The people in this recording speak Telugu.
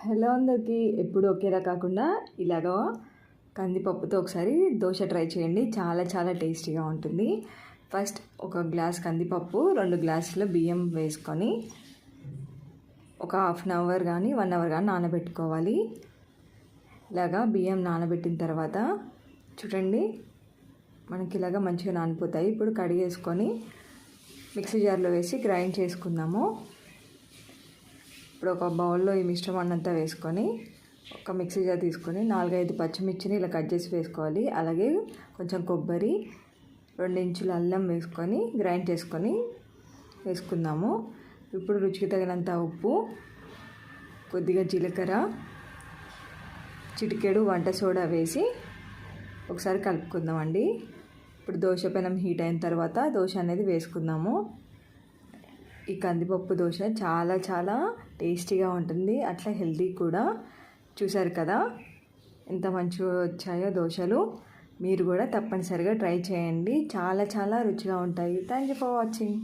హలో అందరికీ. ఎప్పుడు ఒకేలా కాకుండా ఇలాగ కందిపప్పుతో ఒకసారి దోశ ట్రై చేయండి. చాలా చాలా టేస్టీగా ఉంటుంది. ఫస్ట్ ఒక గ్లాస్ కందిపప్పు, 2 గ్లాసుల బియ్యం వేసుకొని ఒక హాఫ్ అన్ అవర్ కానీ 1 అవర్ కానీ నానబెట్టుకోవాలి. ఇలాగా బియ్యం నానబెట్టిన తర్వాత చూడండి మనకి ఇలాగ మంచిగా నానిపోతాయి. ఇప్పుడు కడిగేసుకొని మిక్సీ జార్లో వేసి గ్రైండ్ చేసుకుందాము. ఇప్పుడు ఒక బౌల్లో ఈ మిశ్రమాన్ని అంతా వేసుకొని ఒక మిక్సీ జార్ తీసుకొని 4-5 పచ్చిమిర్చిని ఇలా కట్ చేసి వేసుకోవాలి. అలాగే కొంచెం కొబ్బరి, 2 ఇంచుల అల్లం వేసుకొని గ్రైండ్ చేసుకొని వేసుకుందాము. ఇప్పుడు రుచికి తగినంత ఉప్పు, కొద్దిగా జీలకర్ర, చిటికెడు వంట సోడా వేసి ఒకసారి కలుపుకుందామండి. ఇప్పుడు దోశ పెనం హీట్ అయిన తర్వాత దోశ అనేది వేసుకుందాము. ఈ కందిపప్పు దోశ చాలా చాలా టేస్టీగా ఉంటుంది, అట్లా హెల్తీ కూడా. చూసారు కదా ఎంత మంచిగా వచ్చాయో దోశలు. మీరు కూడా తప్పనిసరిగా ట్రై చేయండి, చాలా చాలా రుచిగా ఉంటాయి. Thank you for watching.